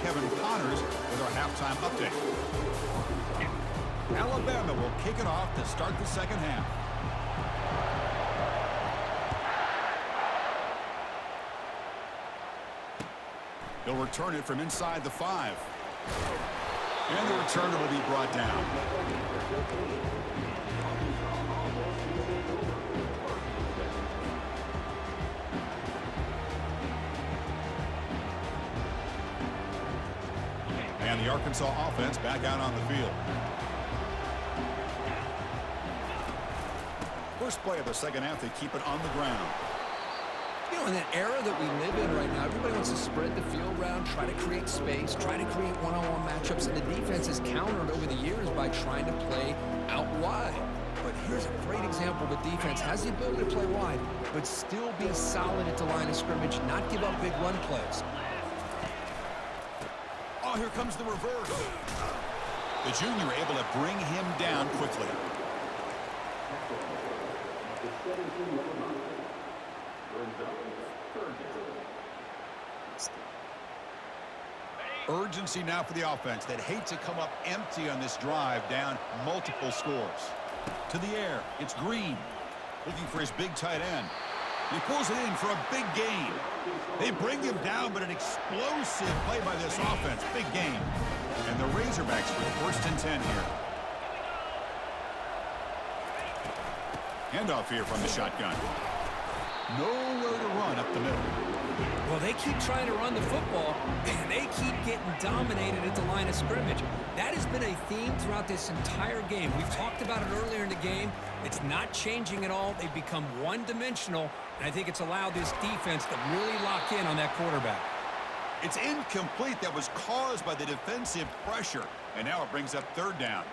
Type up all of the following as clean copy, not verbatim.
Kevin Connors with our halftime update. Alabama will kick it off to start the second half. He'll return it from inside the 5. And the returner will be brought down. And the Arkansas offense back out on the field. First play of the second half, they keep it on the ground. You know, in that era that we live in right now, everybody wants to spread the field around, try to create space, try to create one-on-one matchups, and the defense has countered over the years by trying to play out wide. But here's a great example of a defense has the ability to play wide, but still be solid at the line of scrimmage, not give up big run plays. Oh, here comes the reverse. The junior able to bring him down quickly. Urgency now for the offense that hate to come up empty on this drive, down multiple scores. To the air, it's Green looking for his big tight end. He pulls it in for a big gain. They bring him down, but an explosive play by this offense. Big game. And the Razorbacks with 1st and 10 here. Handoff here from the shotgun. Nowhere to run up the middle. Well, they keep trying to run the football, and they keep getting dominated at the line of scrimmage. That has been a theme throughout this entire game. We've talked about it earlier in the game. It's not changing at all. They've become one-dimensional, and I think it's allowed this defense to really lock in on that quarterback. It's incomplete. That was caused by the defensive pressure, and now it brings up 3rd down.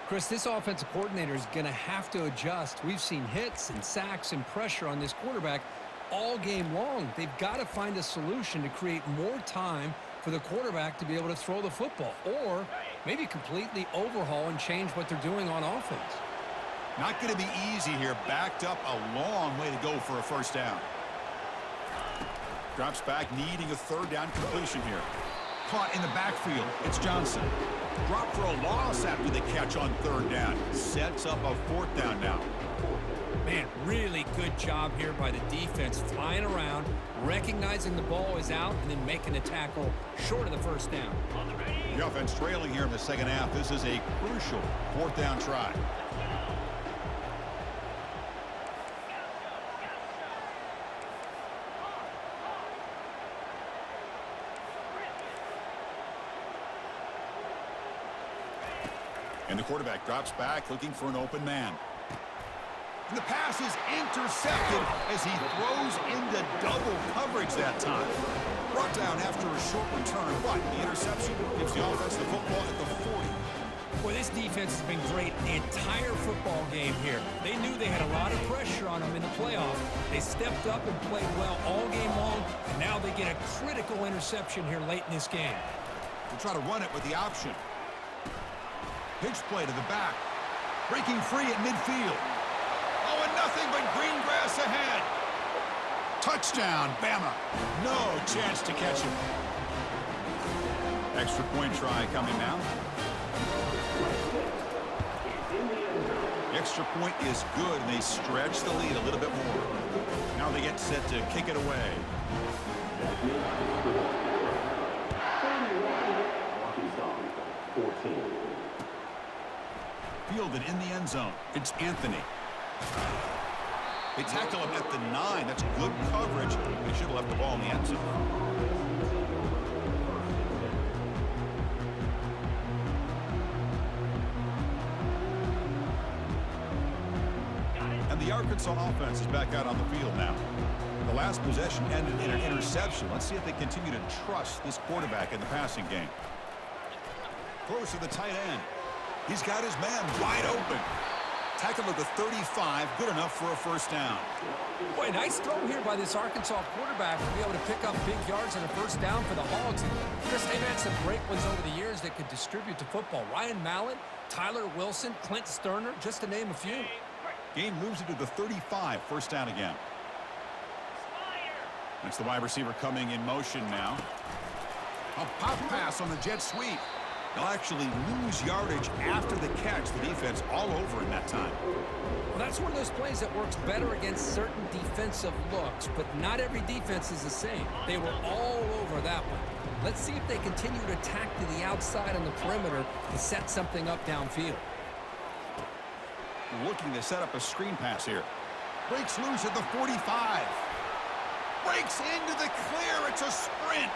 Chris, this offensive coordinator is going to have to adjust. We've seen hits and sacks and pressure on this quarterback all game long. They've got to find a solution to create more time for the quarterback to be able to throw the football, or maybe completely overhaul and change what they're doing on offense. Not going to be easy here. Backed up a long way to go for a 1st down. Drops back, needing a 3rd down completion here. Caught in the backfield. It's Johnson. Dropped for a loss after the catch on 3rd down. Sets up a 4th down now. Man, really good job here by the defense, flying around, recognizing the ball is out, and then making the tackle short of the 1st down. The offense trailing here in the second half. This is a crucial 4th down try. And the quarterback drops back, looking for an open man. And the pass is intercepted as he throws into double coverage that time. Brought down after a short return, but the interception gives the offense the football at the 40. Boy, this defense has been great the entire football game here. They knew they had a lot of pressure on them in the playoffs. They stepped up and played well all game long, and now they get a critical interception here late in this game. We'll try to run it with the option. Pitch play to the back. Breaking free at midfield. Oh, and nothing but green grass ahead. Touchdown, Bama. No chance to catch him. Extra point try coming now. The extra point is good, and they stretch the lead a little bit more. Now they get set to kick it away. Fielded in the end zone. It's Anthony. They tackle him at the 9. That's good coverage. They should have left the ball in the end zone. And the Arkansas offense is back out on the field now. The last possession ended in an interception. Let's see if they continue to trust this quarterback in the passing game. Close to the tight end. He's got his man wide open. Tackle at the 35, good enough for a 1st down. Boy, nice throw here by this Arkansas quarterback to be able to pick up big yards on a 1st down for the Hogs. And Chris, they've had some great ones over the years that could distribute the football. Ryan Mallett, Tyler Wilson, Clint Sterner, just to name a few. Gain moves it to the 35, 1st down again. That's the wide receiver coming in motion now. A pop pass on the jet sweep. They'll actually lose yardage after the catch. The defense all over in that time. Well, that's one of those plays that works better against certain defensive looks, but not every defense is the same. They were all over that one. Let's see if they continue to attack to the outside on the perimeter to set something up downfield. Looking to set up a screen pass here. Breaks loose at the 45. Breaks into the clear. It's a sprint.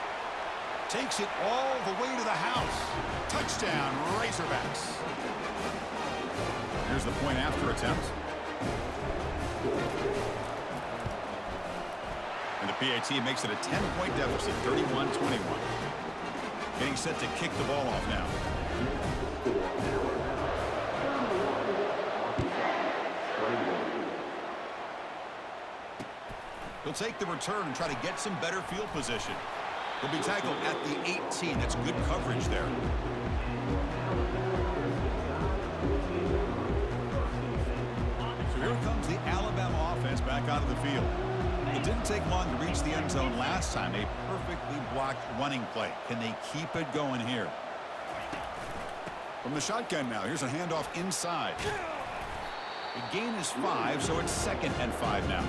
Takes it all the way to the house. Touchdown, Razorbacks. Here's the point after attempt. And the PAT makes it a 10-point deficit, 31-21. Getting set to kick the ball off now. He'll take the return and try to get some better field position. He'll be tackled at the 18. That's good coverage there. So here comes the Alabama offense back out of the field. It didn't take long to reach the end zone last time. A perfectly blocked running play. Can they keep it going here? From the shotgun now, here's a handoff inside. The gain is 5, so it's 2nd and 5 now.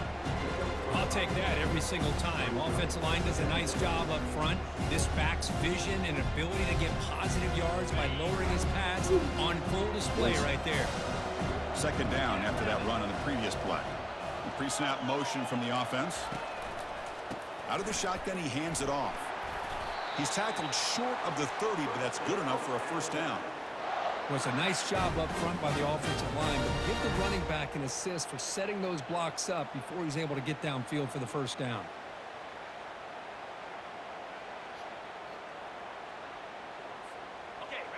I'll take that every single time. Offensive line does a nice job up front. This back's vision and ability to get positive yards by lowering his pads on full display right there. 2nd down after that run on the previous play. The pre-snap motion from the offense. Out of the shotgun, he hands it off. He's tackled short of the 30, but that's good enough for a 1st down. Was a nice job up front by the offensive line, but give the running back an assist for setting those blocks up before he's able to get downfield for the 1st down.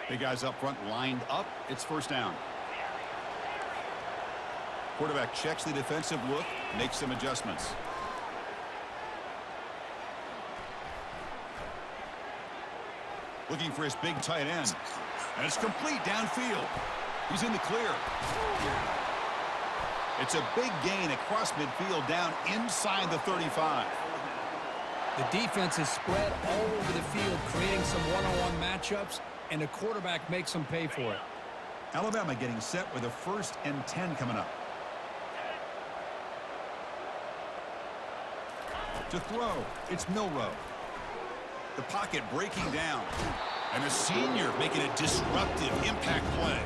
The guys up front lined up. It's 1st down. Quarterback checks the defensive look, makes some adjustments. Looking for his big tight end. And it's complete downfield. He's in the clear. It's a big gain across midfield down inside the 35. The defense is spread all over the field, creating some one-on-one matchups, and the quarterback makes them pay for it. Alabama getting set with a 1st and 10 coming up. To throw, it's Milrow. The pocket breaking down. And a senior making a disruptive impact play.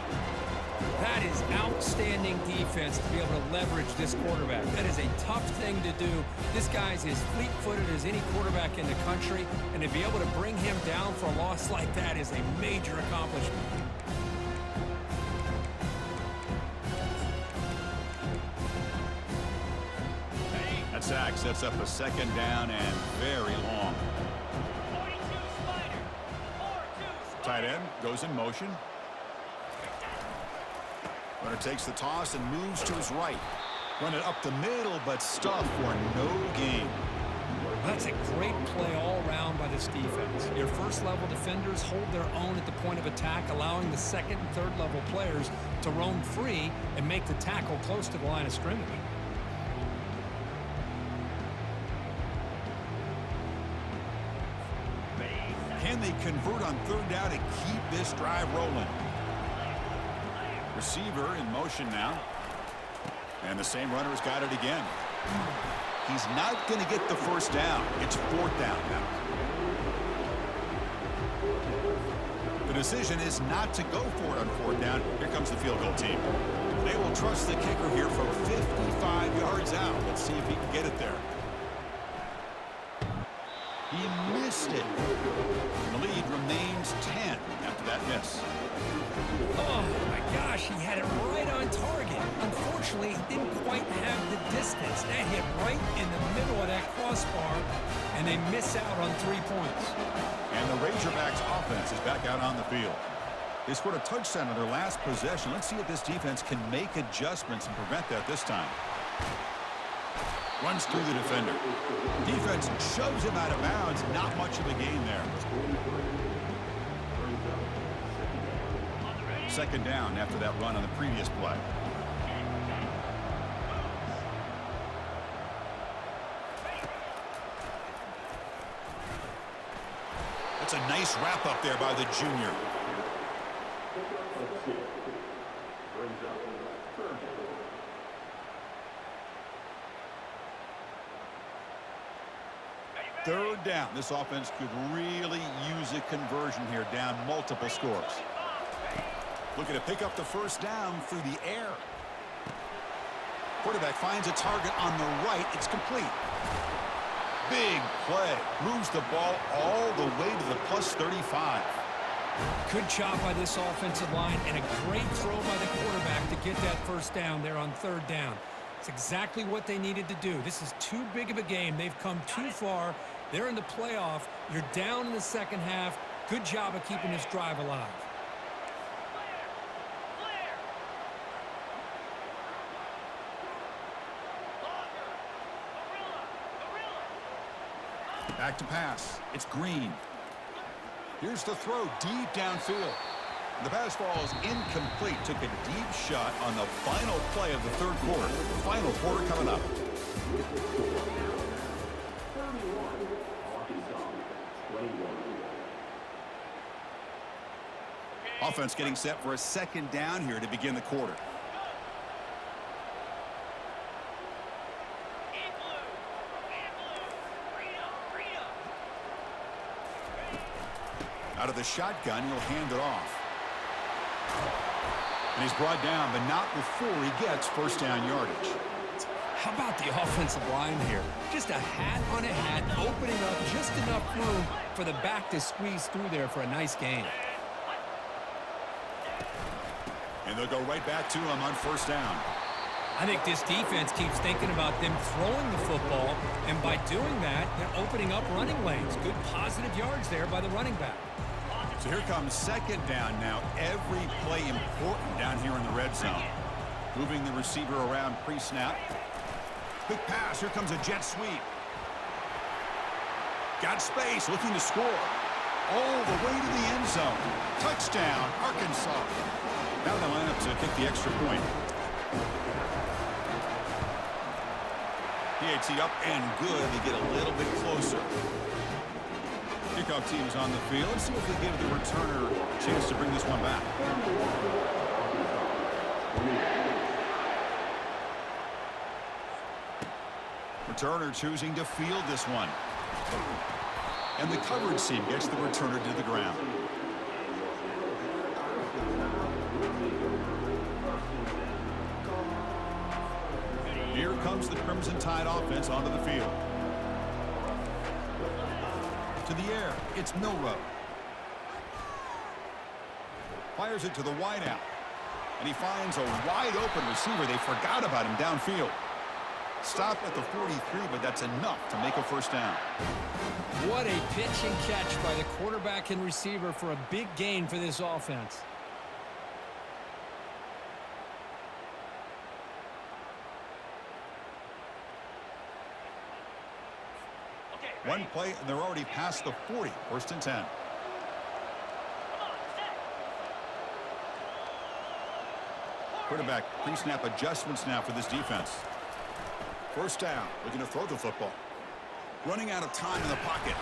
That is outstanding defense to be able to leverage this quarterback. That is a tough thing to do. This guy's as fleet-footed as any quarterback in the country, and to be able to bring him down for a loss like that is a major accomplishment. That sack sets up a 2nd down and very long. Tight end goes in motion. Runner takes the toss and moves to his right. Run it up the middle, but stuffed for no gain. That's a great play all around by this defense. Your 1st-level defenders hold their own at the point of attack, allowing the 2nd and 3rd-level players to roam free and make the tackle close to the line of scrimmage. Can they convert on 3rd down to keep this drive rolling? Receiver in motion now. And the same runner's got it again. He's not going to get the 1st down. It's 4th down now. The decision is not to go for it on 4th down. Here comes the field goal team. They will trust the kicker here from 55 yards out. Let's see if he can get it there. He missed it. The lead remains 10 after that miss. Oh, my gosh, he had it right on target. Unfortunately, he didn't quite have the distance. That hit right in the middle of that crossbar, and they miss out on 3 points. And the Razorbacks offense is back out on the field. They scored a touchdown on their last possession. Let's see if this defense can make adjustments and prevent that this time. Runs through the defender. Defense shoves him out of bounds. Not much of a gain there. 2nd down after that run on the previous play. It's a nice wrap-up there by the junior. Third down. This offense could really use a conversion here, down multiple scores. Looking to pick up the first down through the air. Quarterback finds a target on the right. It's complete. Big play. Moves the ball all the way to the plus 35. Good job by this offensive line and a great throw by the quarterback to get that first down there on third down. It's exactly what they needed to do. This is too big of a game. They've come too far. They're in the playoff. You're down in the second half. Good job of keeping this drive alive. Back to pass. It's Green. Here's the throw deep downfield. The pass ball is incomplete. Took a deep shot on the final play of the third quarter. Final quarter coming up. Offense getting set for a second down here to begin the quarter. Out of the shotgun, he'll hand it off. And he's brought down, but not before he gets first down yardage. How about the offensive line here? Just a hat on a hat, opening up just enough room for the back to squeeze through there for a nice gain. And they'll go right back to him on first down. I think this defense keeps thinking about them throwing the football, and by doing that, they're opening up running lanes. Good positive yards there by the running back. So here comes second down now. Every play important down here in the red zone. Moving the receiver around pre-snap. Quick pass. Here comes a jet sweep. Got space, looking to score. All the way to the end zone. Touchdown, Arkansas. Now the lineup to kick the extra point. PAT up and good. They get a little bit closer. Kickoff team is on the field. Let's see if they give the returner a chance to bring this one back. Returner choosing to field this one. And the coverage team gets the returner to the ground. Here comes the Crimson Tide offense onto the field. To the air, it's Milrow. Fires it to the wideout. And he finds a wide-open receiver. They forgot about him downfield. Stop at the 43, but that's enough to make a first down. What a pitch and catch by the quarterback and receiver for a big gain for this offense. One play, and they're already past the 40. First and 10. Quarterback pre-snap adjustments now for this defense. First down, looking to throw the football. Running out of time in the pocket.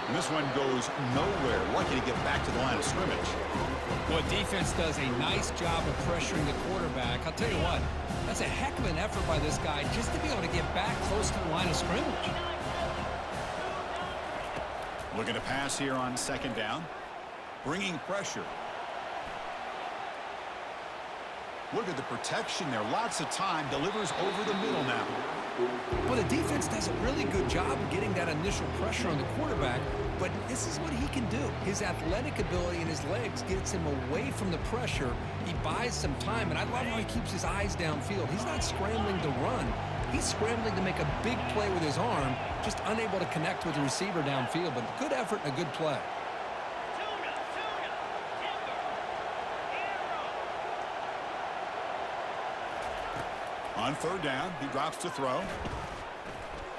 And this one goes nowhere. Lucky to get back to the line of scrimmage. Well, defense does a nice job of pressuring the quarterback. I'll tell you what, that's a heck of an effort by this guy just to be able to get back close to the line of scrimmage. Looking to pass here on second down. Bringing pressure. Look at the protection there. Lots of time. Delivers over the middle now. Well, the defense does a really good job of getting that initial pressure on the quarterback, but this is what he can do. His athletic ability and his legs gets him away from the pressure. He buys some time, and I love how he keeps his eyes downfield. He's not scrambling to run. He's scrambling to make a big play with his arm, just unable to connect with the receiver downfield, but good effort and a good play. On third down, he drops to throw.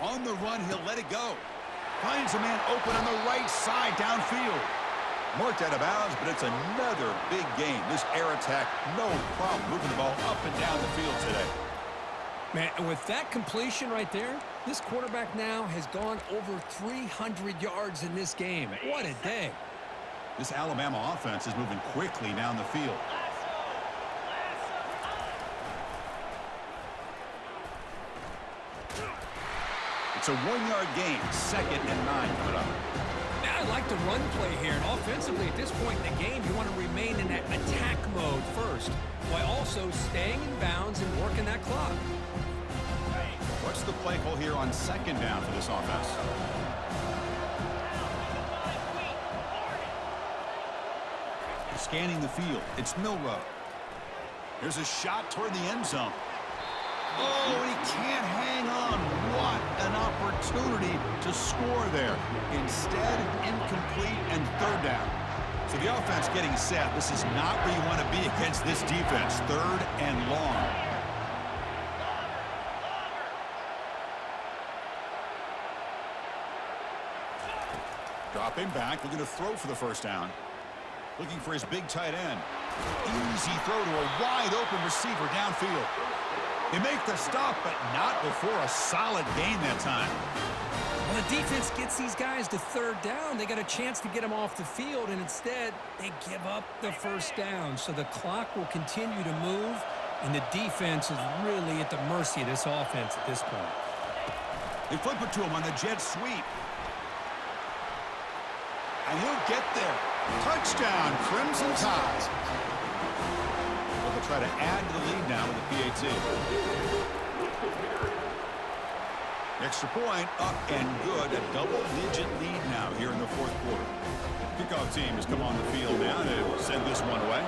On the run, he'll let it go. Finds a man open on the right side downfield. Marked out of bounds, but it's another big game. This air attack, no problem moving the ball up and down the field today. Man, and with that completion right there, this quarterback now has gone over 300 yards in this game. What a day. This Alabama offense is moving quickly down the field. It's a 1-yard gain, 2nd and 9 coming up. Now, I like the run play here, and offensively at this point in the game, you want to remain in that attack mode first, while also staying in bounds and working that clock. What's the play call here on 2nd down for this offense? Scanning the field, it's Milrow. Here's a shot toward the end zone. Oh, and he can't hang on. What an opportunity to score there. Instead, incomplete and 3rd down. So the offense getting set. This is not where you want to be against this defense. 3rd and long. Dropping back, looking to throw for the 1st down. Looking for his big tight end. Easy throw to a wide-open receiver downfield. They make the stop, but not before a solid gain that time. When the defense gets these guys to 3rd down, they got a chance to get them off the field, and instead, they give up the 1st down. So the clock will continue to move, and the defense is really at the mercy of this offense at this point. They flip it to him on the jet sweep. And he'll get there. Touchdown, Crimson Tide. So they'll try to add to the lead now with the PAT. Extra point, up and good. A double-digit lead now here in the 4th quarter. Kickoff team has come on the field now to send this one away.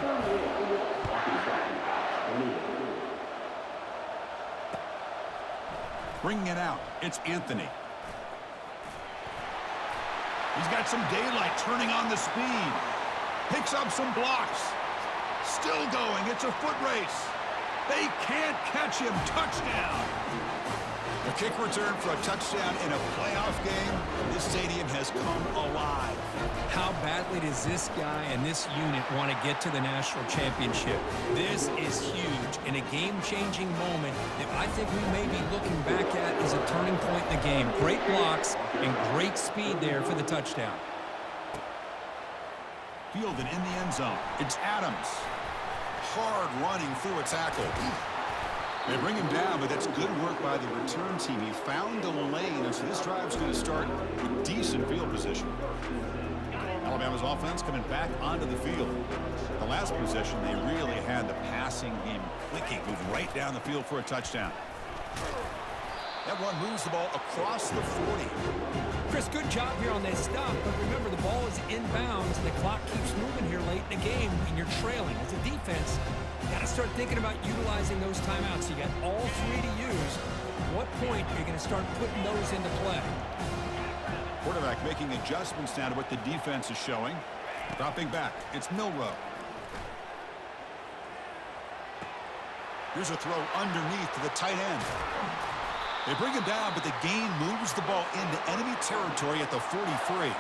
Bringing it out, it's Anthony. He's got some daylight, turning on the speed. Picks up some blocks. Still going. It's a foot race. They can't catch him. Touchdown. The kick return for a touchdown in a playoff game. This stadium has come alive. How badly does this guy and this unit want to get to the national championship? This is huge and a game-changing moment that I think we may be looking back at as a turning point in the game. Great blocks and great speed there for the touchdown. Fielded in the end zone. It's Adams. Hard running through a tackle. They bring him down, but that's good work by the return team. He found the lane, and so this drive's going to start with decent field position. Alabama's offense coming back onto the field. The last possession, they really had the passing game clicking, moved right down the field for a touchdown. That one moves the ball across the 40. Chris, good job here on that stop, but remember the ball is inbounds and the clock keeps moving here late in the game and you're trailing. As a defense, you got to start thinking about utilizing those timeouts. You got all 3 to use. At what point are you going to start putting those into play? Quarterback making adjustments now to what the defense is showing. Dropping back, it's Milrow. Here's a throw underneath to the tight end. They bring him down, but the gain moves the ball into enemy territory at the 43.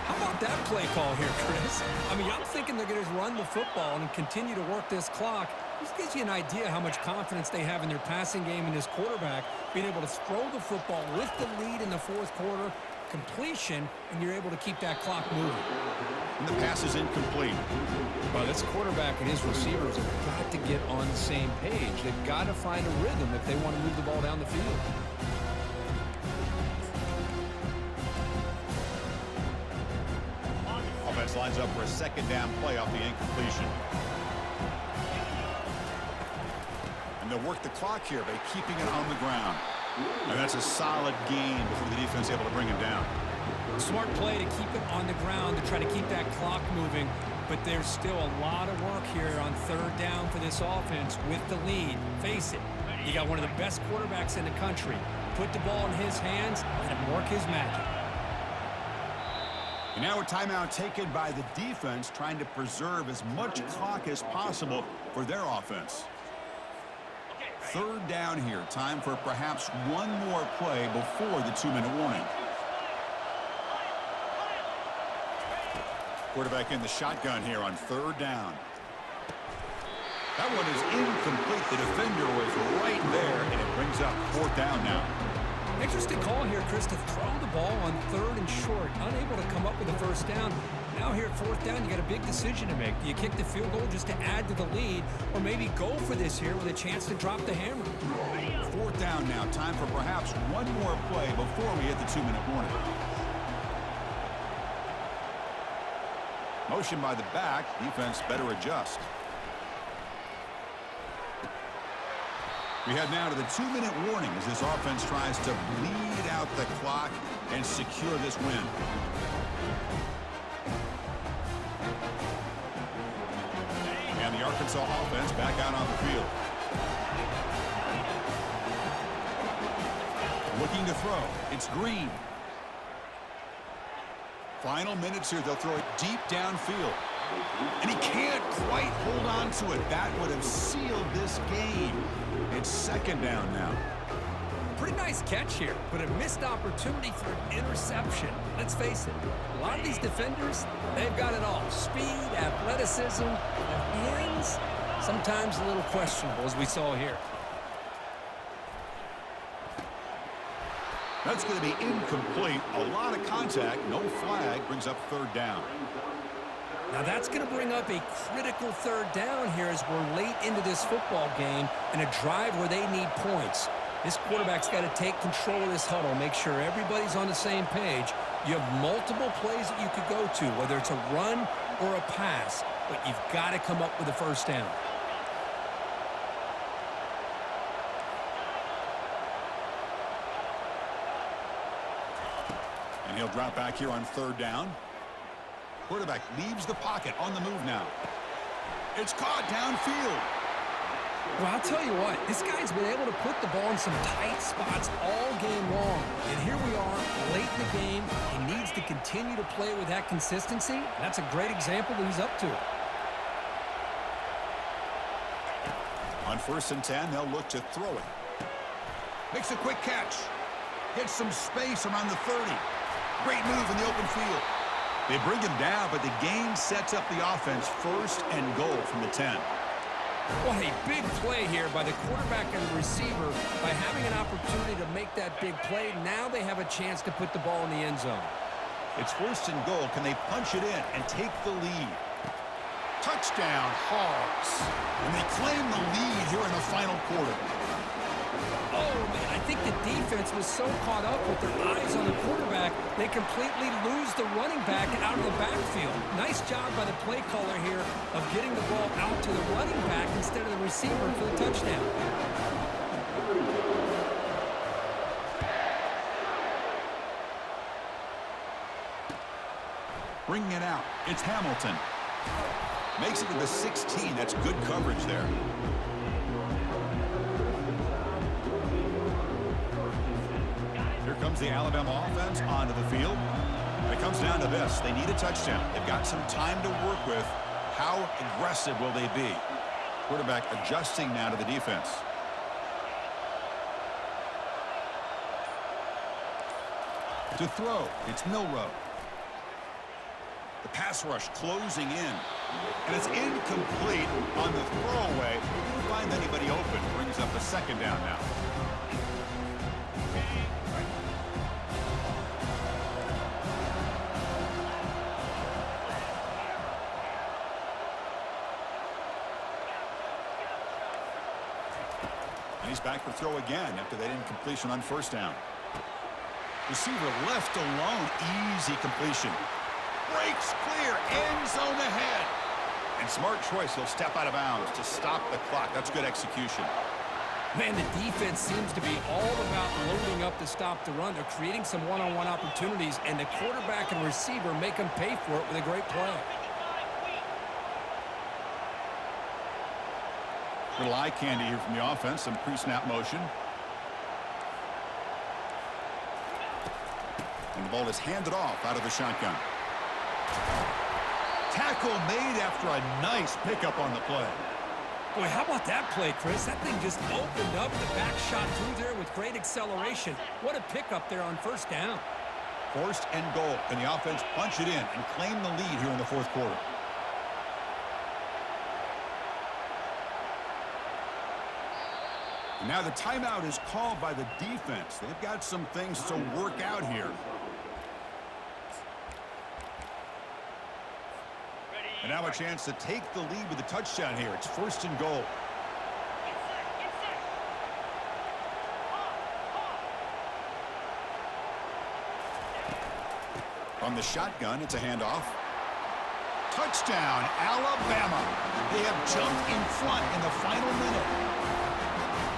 How about that play call here, Chris? I mean, I'm thinking they're going to run the football and continue to work this clock. This gives you an idea how much confidence they have in their passing game and this quarterback being able to throw the football with the lead in the 4th quarter, completion, and you're able to keep that clock moving. And the pass is incomplete. Well, this quarterback and his receivers have got to get on the same page. They've got to find a rhythm if they want to move the ball down the field. Offense lines up for a 2nd down play off the incompletion. And they'll work the clock here by keeping it on the ground. And that's a solid gain before the defense is able to bring him down. Smart play to keep it on the ground to try to keep that clock moving. But there's still a lot of work here on 3rd down for this offense with the lead. Face it, you got one of the best quarterbacks in the country. Put the ball in his hands and work his magic. And now a timeout taken by the defense, trying to preserve as much clock as possible for their offense. 3rd down here. Time for perhaps one more play before the 2-minute warning. Quarterback in the shotgun here on 3rd down. That one is incomplete. The defender was right there, and it brings up 4th down now. Interesting call here, Chris, to throw the ball on 3rd and short. Unable to come up with a 1st down. Now here at fourth down, you got a big decision to make. Do you kick the field goal just to add to the lead, or maybe go for this here with a chance to drop the hammer? Fourth down now. Time for perhaps one more play before we hit the 2-minute warning. Motion by the back. Defense better adjust. We head now to the 2-minute warning as this offense tries to bleed out the clock and secure this win. And the Arkansas offense back out on the field. Looking to throw. It's Green. Final minutes here. They'll throw it deep downfield. And he can't quite hold on to it. That would have sealed this game. It's second down now. Pretty nice catch here, but a missed opportunity for an interception. Let's face it, a lot of these defenders, they've got it all. Speed, athleticism, their hands, sometimes a little questionable, as we saw here. That's going to be incomplete. A lot of contact. No flag. Brings up third down. Now that's going to bring up a critical third down here as we're late into this football game in a drive where they need points. This quarterback's got to take control of this huddle, make sure everybody's on the same page. You have multiple plays that you could go to, whether it's a run or a pass, but you've got to come up with a first down. And he'll drop back here on third down. Quarterback leaves the pocket on the move now. It's caught downfield. Well, I'll tell you what, this guy's been able to put the ball in some tight spots all game long. And here we are, late in the game. He needs to continue to play with that consistency. That's a great example that he's up to it. On 1st and 10, they'll look to throw it. Makes a quick catch. Gets some space around the 30. Great move in the open field. They bring him down, but the game sets up the offense 1st and goal from the 10. What a big play here by the quarterback and the receiver by having an opportunity to make that big play. Now they have a chance to put the ball in the end zone. It's 1st and goal. Can they punch it in and take the lead? Touchdown, Hogs. And they claim the lead here in the final quarter. Oh, man, I think the defense was so caught up with their eyes on the quarterback, they completely lose the running back out of the backfield. Nice job by the play caller here of getting the ball out to the running back instead of the receiver for the touchdown. Bringing it out. It's Hamilton. Makes it to the 16. That's good coverage there. Here comes the Alabama offense onto the field. And it comes down to this. They need a touchdown. They've got some time to work with. How aggressive will they be? Quarterback adjusting now to the defense. To throw, it's Milroe. The pass rush closing in. And it's incomplete on the throwaway. We'll find anybody open. Brings up a second down now. And he's back to throw again after that incompletion on 1st down. Receiver left alone. Easy completion. Breaks clear. End zone ahead. And smart choice. He'll step out of bounds to stop the clock. That's good execution. Man, the defense seems to be all about loading up to stop the run. They're creating some one-on-one opportunities, and the quarterback and receiver make them pay for it with a great play. Little eye candy here from the offense. Some pre-snap motion. And the ball is handed off out of the shotgun. Tackle made after a nice pickup on the play. Boy, how about that play, Chris? That thing just opened up. The back shot through there with great acceleration. What a pickup there on 1st down. 1st and goal. Can the offense punch it in and claim the lead here in the 4th quarter? And now the timeout is called by the defense. They've got some things to work out here. And now a chance to take the lead with a touchdown here. It's 1st and goal. From the shotgun, it's a handoff. Touchdown, Alabama. They have jumped in front in the final minute.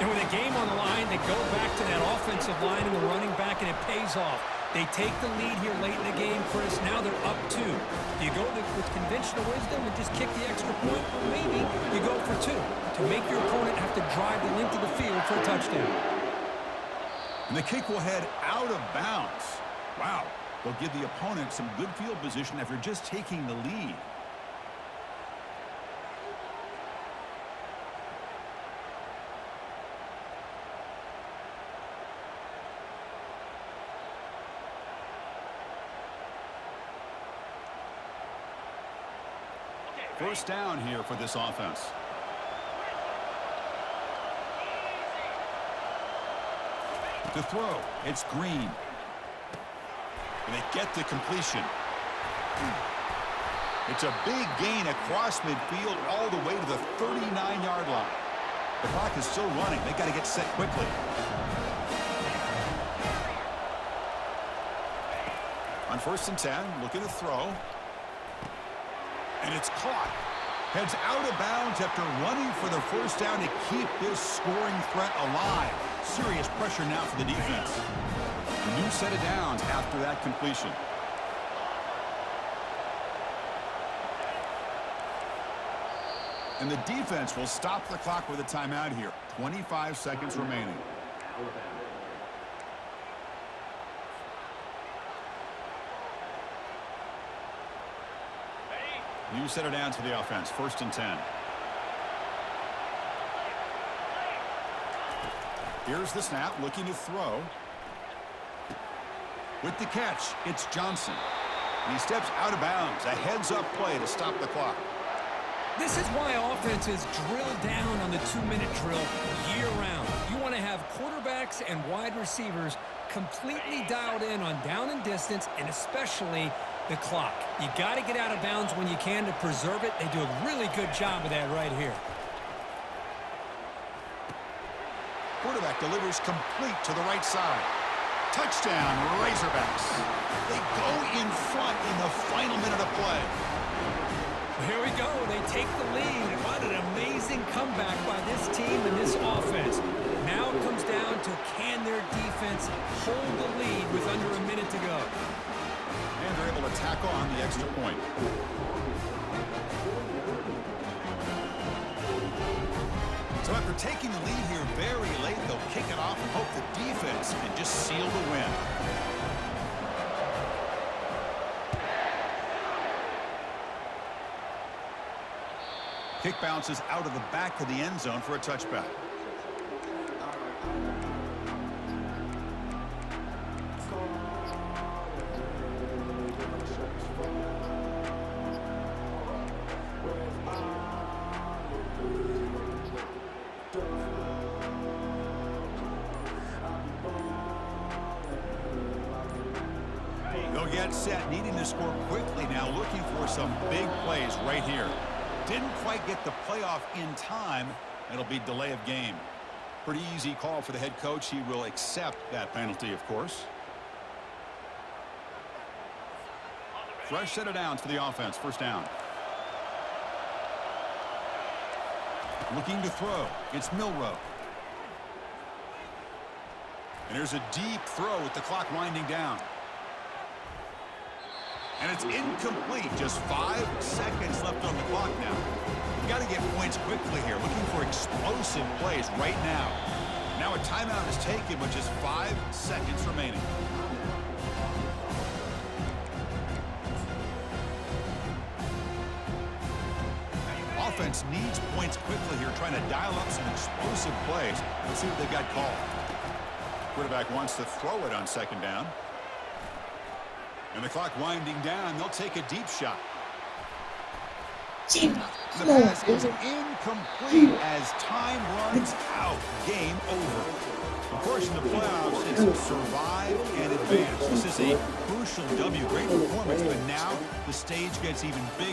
And with a game on the line, they go back to that offensive line and the running back, and it pays off. They take the lead here late in the game, Chris. Now they're up 2. Do you go with conventional wisdom and just kick the extra point? Or maybe you go for 2 to make your opponent have to drive the length of the field for a touchdown. And the kick will head out of bounds. Wow. They'll give the opponent some good field position after just taking the lead. First down here for this offense. To throw, it's Green. And they get the completion. It's a big gain across midfield all the way to the 39-yard line. The clock is still running. They got to get set quickly. On 1st and 10, looking to throw. And it's caught. Heads out of bounds after running for the 1st down to keep this scoring threat alive. Serious pressure now for the defense. A new set of downs after that completion. And the defense will stop the clock with a timeout here. 25 seconds remaining. New set of downs for the offense. 1st and 10. Here's the snap, looking to throw. With the catch, it's Johnson. And he steps out of bounds. A heads-up play to stop the clock. This is why offenses drill down on the 2-minute drill year-round. You want to have quarterbacks and wide receivers completely dialed in on down and distance, and especially the clock. You got to get out of bounds when you can to preserve it. They do a really good job of that right here. Quarterback delivers complete to the right side. Touchdown, Razorbacks. They go in front in the final minute of play. Here we go. They take the lead. What an amazing comeback by this team and this offense. Now it comes down to can their defense hold the lead with under a minute to go. And they're able to tackle on the extra point. So after taking the lead here very late, they'll kick it off and hope the defense can just seal the win. Kick bounces out of the back of the end zone for a touchback. They'll get set, needing to score quickly now, looking for some big plays right here. Didn't quite get the playoff in time. It'll be delay of game. Pretty easy call for the head coach. He will accept that penalty, of course. Fresh set of downs for the offense. 1st down. Looking to throw. It's Milroe. And there's a deep throw with the clock winding down. And it's incomplete. Just 5 seconds left on the clock now. You've got to get points quickly here. Looking for explosive plays right now. Now a timeout is taken with just 5 seconds remaining. Offense needs points quickly here, trying to dial up some explosive plays. Let's see what they've got called. Quarterback wants to throw it on 2nd down. And the clock winding down, they'll take a deep shot. The pass is incomplete as time runs out. Game over. Of course, in the playoffs, it's survive and advance. This is a crucial W. Great performance, but now the stage gets even bigger.